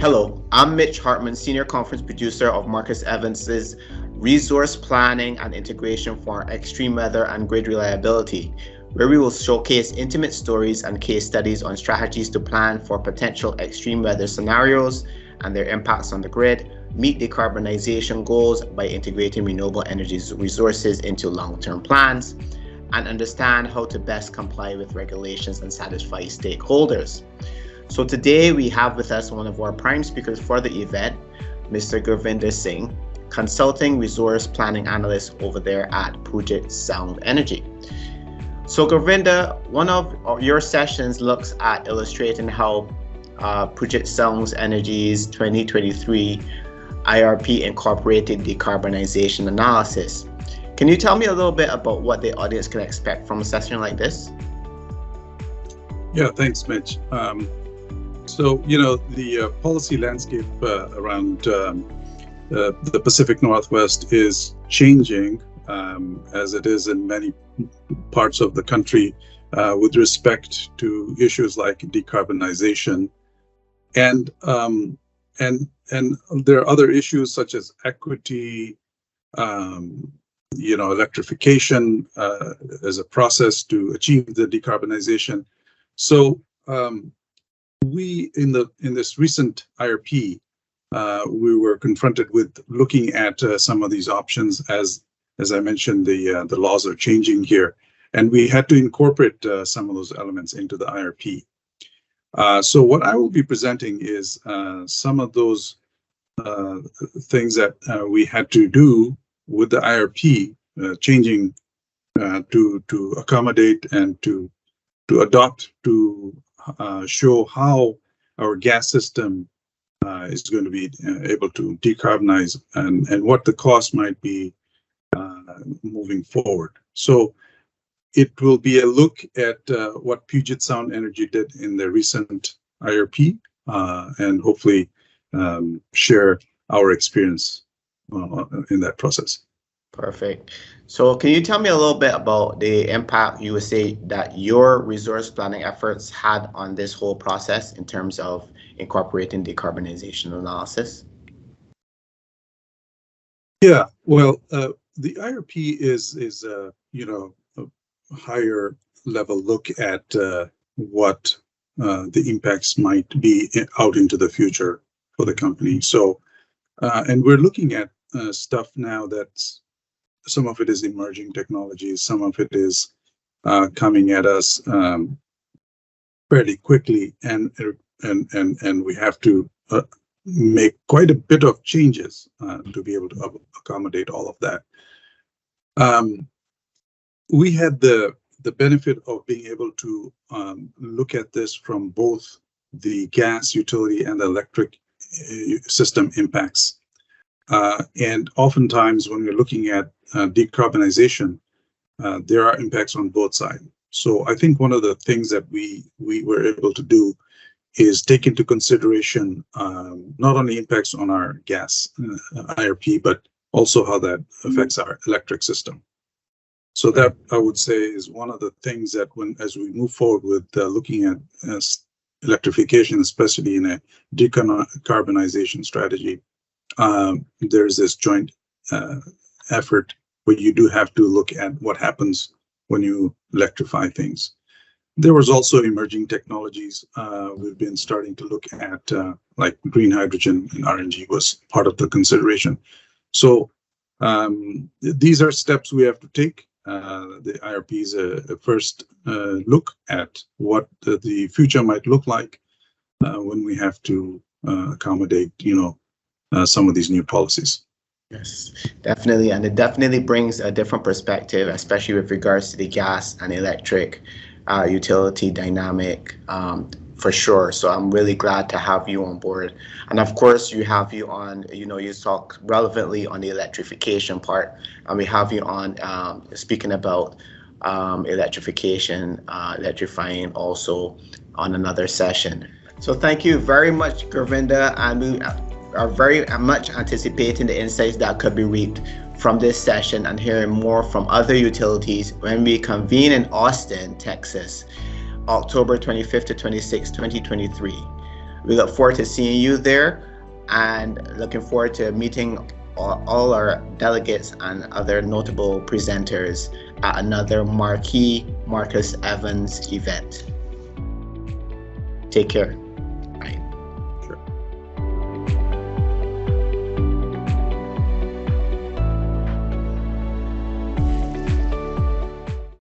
Hello, I'm Mitch Hartman, Senior Conference Producer of Marcus Evans's Resource Planning and Integration for Extreme Weather and Grid Reliability, where we will showcase intimate stories and case studies on strategies to plan for potential extreme weather scenarios and their impacts on the grid, meet decarbonization goals by integrating renewable energy resources into long-term plans, and understand how to best comply with regulations and satisfy stakeholders. So today we have with us one of our prime speakers for the event, Mr. Gurvinder Singh, Consulting Resource Planning Analyst over there at Puget Energy. So Gurvinder, one of your sessions looks at illustrating how Puget Energy's 2023 IRP incorporated decarbonization analysis. Can you tell me a little bit about what the audience can expect from a session like this? Yeah, thanks, Mitch. The policy landscape around the Pacific Northwest is changing, as it is in many parts of the country, with respect to issues like decarbonization, and there are other issues such as equity, electrification as a process to achieve the decarbonization. So we in this recent IRP, we were confronted with looking at some of these options. As I mentioned, the laws are changing here, and we had to incorporate some of those elements into the IRP. So what I will be presenting is some of those things that we had to do with the IRP, changing to accommodate and to adopt to show how our gas system is going to be able to decarbonize and what the cost might be moving forward. So it will be a look at what Puget Sound Energy did in the recent IRP and hopefully share our experience in that process. Perfect. So can you tell me a little bit about the impact you would say that your resource planning efforts had on this whole process in terms of incorporating decarbonization analysis? Yeah, well, the IRP is a higher level look at what the impacts might be out into the future for the company. So, and we're looking at stuff now that's some of it is emerging technologies, some of it is coming at us fairly quickly, and we have to make quite a bit of changes to be able to accommodate all of that. We had the benefit of being able to look at this from both the gas utility and the electric system impacts. And oftentimes when we're looking at decarbonization, there are impacts on both sides. So I think one of the things that we were able to do is take into consideration not only impacts on our gas IRP, but also how that affects our electric system. So that I would say is one of the things that as we move forward with looking at electrification, especially in a decarbonization strategy, there's this joint effort where you do have to look at what happens when you electrify things. There was also emerging technologies. We've been starting to look at like green hydrogen, and RNG was part of the consideration. So these are steps we have to take. The IRP is a first look at what the future might look like when we have to accommodate, some of these new policies. Yes, definitely. And it definitely brings a different perspective, especially with regards to the gas and electric utility dynamic, for sure. So I'm really glad to have you on board. And of course, you on, you talk relevantly on the electrification part, and we have you on speaking about electrification, electrifying also on another session. So thank you very much, Gurvinder, and we are very much anticipating the insights that could be reaped from this session and hearing more from other utilities when we convene in Austin, Texas, October 25th to 26th, 2023. We look forward to seeing you there and looking forward to meeting all our delegates and other notable presenters at another marquee Marcus Evans event. Take care.